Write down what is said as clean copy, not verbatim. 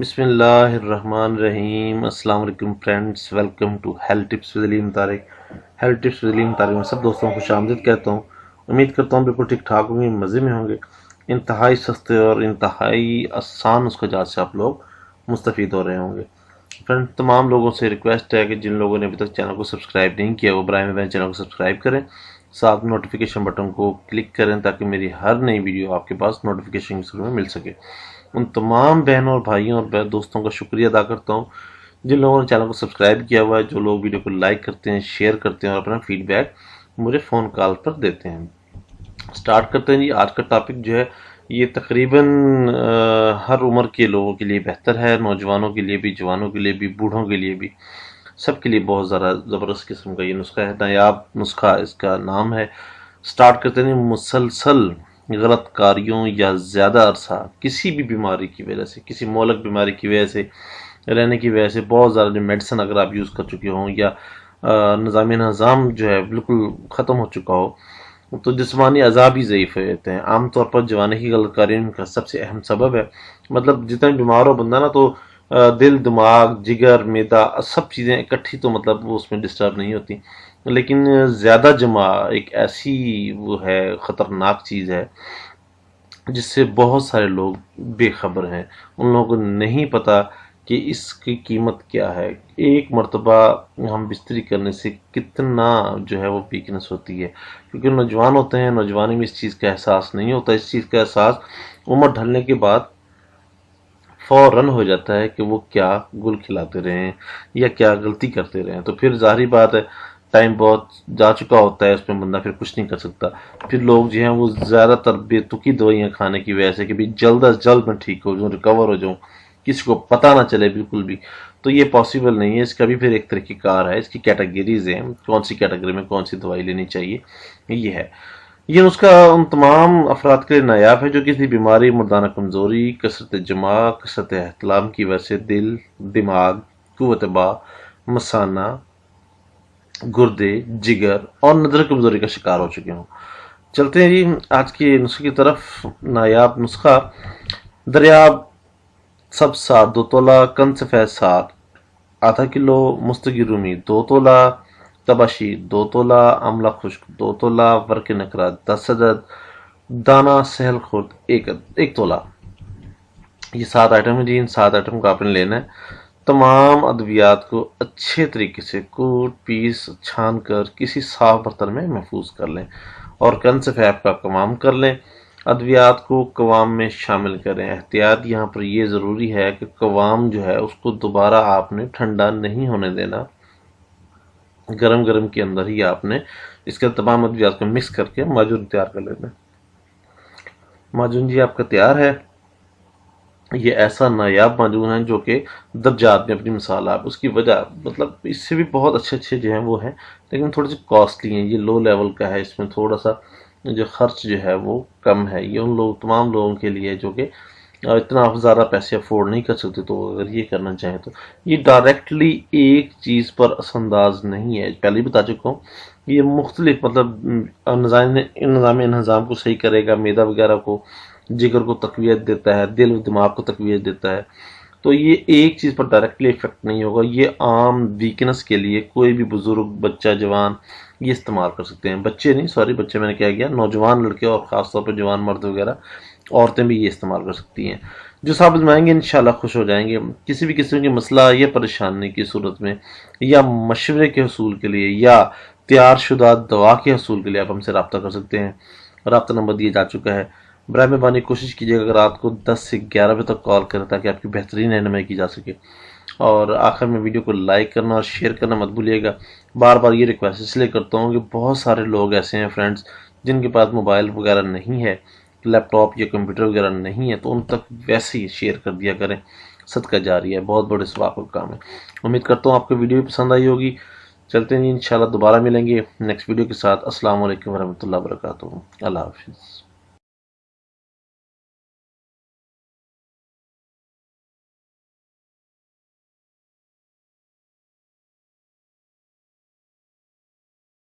बिस्मिल्लाहिर्रहमानिर्रहीम। अस्सलाम वालेकुम friends, welcome to health tips with Aleem Tariq. Health tips with Aleem Tariq में सब दोस्तों को खुशामदीद कहता हूँ। उम्मीद करता हूँ बिल्कुल ठीक ठाक होंगे, मज़े में होंगे। इंतहाई सस्ते और इंतहाई आसान उसके जात से आप लोग मुस्तफ़ीद हो रहे होंगे। फ्रेंड, तमाम लोगों से रिक्वेस्ट है कि जिन लोगों ने अभी तक चैनल को सब्सक्राइब नहीं किया वो बराए मेहरबानी चैनल को सब्सक्राइब करें, साथ नोटिफिकेशन बटन को क्लिक करें ताकि मेरी हर नई वीडियो आपके पास नोटिफिकेशन के शुरू में मिल सके। उन तमाम बहनों और भाइयों और दोस्तों का शुक्रिया अदा करता हूँ जिन लोगों ने चैनल को सब्सक्राइब किया हुआ है, जो लोग वीडियो को लाइक करते हैं, शेयर करते हैं और अपना फीडबैक मुझे फ़ोन कॉल पर देते हैं। स्टार्ट करते हैं जी। आज का टॉपिक जो है ये तकरीबन हर उम्र के लोगों के लिए बेहतर है, नौजवानों के लिए भी, जवानों के लिए भी, बूढ़ों के लिए भी, सबके लिए बहुत ज़्यादा ज़बरदस्त किस्म का ये नुस्खा है, नायाब नुस्खा इसका नाम है। स्टार्ट करते हैं। मुसलसल गलत कार्यों या ज़्यादा अरसा किसी भी बीमारी की वजह से, किसी मोलक बीमारी की वजह से, रहने की वजह से बहुत ज़्यादा मेडिसिन अगर आप यूज़ कर चुके हों या निज़ाम जो है बिल्कुल ख़त्म हो चुका हो, तो जिस्मानी अज़ाब ही ज़यीफ़ रहते हैं। आमतौर पर जवानी की गलत कार्यों का सबसे अहम सबब है, मतलब जितना बीमार हो बंदा ना, तो दिल, दिमाग, जिगर, मैदा, सब चीज़ें इकट्ठी तो मतलब वो उसमें डिस्टर्ब नहीं होती, लेकिन ज़्यादा जमा एक ऐसी वो है ख़तरनाक चीज़ है जिससे बहुत सारे लोग बेखबर हैं। उन लोगों को नहीं पता कि इसकी कीमत क्या है। एक मर्तबा हम बिस्तरी करने से कितना जो है वो वीकनेस होती है, क्योंकि नौजवान होते हैं, नौजवानी में इस चीज़ का एहसास नहीं होता। इस चीज़ का एहसास उम्र ढलने के बाद फौरन हो जाता है कि वो क्या गुल खिलाते रहे या क्या गलती करते रहे। तो फिर जाहिर बात है, टाइम बहुत जा चुका होता है, उसमें बंदा फिर कुछ नहीं कर सकता। फिर लोग जो हैं वो ज़्यादातर बेतुकी दवाइयाँ खाने की वजह से कि भाई जल्द अज जल्द मैं ठीक हो जाऊँ, रिकवर हो जाऊँ, किसी को पता ना चले बिल्कुल भी, तो ये पॉसिबल नहीं है। इसका भी फिर एक तरीक़ेकार है, इसकी कैटेगरीज हैं, कौन सी कैटेगरी में कौन सी दवाई लेनी चाहिए, ये है। ये नुस्खा उन तमाम अफराद के लिए नायाब है जो किसी बीमारी, मर्दाना कमज़ोरी, कसरत जमा, कसरत एहतलाम की वजह से दिल, दिमाग, कुव्वत बा, मसाना, गुर्दे, जिगर और नज़र कमज़ोरी का शिकार हो चुके हों। चलते हैं जी आज के नुस्खे की तरफ। नायाब नुस्खा। दरियाब सब सात 2 तोला, कंद सफ़ेद सात आधा किलो, मुस्तगी रूमी 2 तोला, तबाशी 2 तोला, आमला खुश्क 2 तोला, वर्क नकरा 10 अदद, दाना सहल खुर्द 1 तोला। ये 7 आइटम है जी। इन 7 आइटम को आपने लेना है। तमाम अद्वियात को अच्छे तरीके से कूट पीस छान कर किसी साफ बर्तन में महफूज कर लें और कंद सफ़ेद का कवाम कर लें। अद्वियात को कवाम में शामिल करें। एहतियात यहाँ पर यह ज़रूरी है कि कवाम जो है उसको दोबारा आपने ठंडा नहीं होने देना, गरम गरम के अंदर ही आपने इसके तमाम अद्वियात को मिक्स करके माजून तैयार कर लेना। माजून जी आपका तैयार है। ये ऐसा नायाब माजून है जो कि दर्जात में अपनी मिसाल आप उसकी वजह, मतलब इससे भी बहुत अच्छे अच्छे जो हैं वो हैं, लेकिन थोड़े से कॉस्टली हैं। ये लो लेवल का है, इसमें थोड़ा सा जो खर्च जो है वो कम है। ये उन लोग, तमाम लोगों के लिए जो कि इतना ज़्यादा पैसे अफोर्ड नहीं कर सकते, तो अगर ये करना चाहें तो ये डायरेक्टली एक चीज़ पर असरअंदाज नहीं है। पहले ही बता चुका हूँ, ये मुख्तलिफ मतलब निज़ाम को सही करेगा, मैदा वगैरह को, जिगर को तकवीत देता है, दिल और दिमाग को तकवीत देता है। तो ये एक चीज़ पर डायरेक्टली इफेक्ट नहीं होगा। ये आम वीकनेस के लिए कोई भी बुजुर्ग, बच्चा, जवान ये इस्तेमाल कर सकते हैं। बच्चे नहीं, सॉरी, बच्चे मैंने क्या किया, नौजवान लड़के और ख़ासतौर पर जवान मर्द वगैरह, औरतें भी ये इस्तेमाल कर सकती हैं। जो साहब आजमाएंगे इंशाल्लाह खुश हो जाएंगे। किसी भी किस्म की मसला या परेशानी की सूरत में या मशवरे के हसूल के लिए या तैयार शुदा दवा के हसूल के लिए आप हमसे रब्ता कर सकते हैं। रब्ता नंबर दिया जा चुका है। बराए मेहरबानी कोशिश कीजिएगा अगर रात को 10 से 11 बजे तक कॉल करें ताकि आपकी बेहतरीन रहनुमाई की जा सके। और आखिर में वीडियो को लाइक करना और शेयर करना मत भूलिएगा। बार बार ये रिक्वेस्ट इसलिए करता हूँ कि बहुत सारे लोग ऐसे हैं फ्रेंड्स जिनके पास मोबाइल वगैरह नहीं है, लैपटॉप या कंप्यूटर वगैरह नहीं है, तो उन तक वैसे ही शेयर कर दिया करें। सदका जारी है, बहुत बड़े सवाब का काम है। उम्मीद करता हूँ आपको वीडियो भी पसंद आई होगी। चलते हैं इंशाल्लाह दोबारा मिलेंगे नेक्स्ट वीडियो के साथ। अस्सलाम वालेकुम वरहमतुल्लाहि वबरकातुहू। अल्लाह हाफिज़।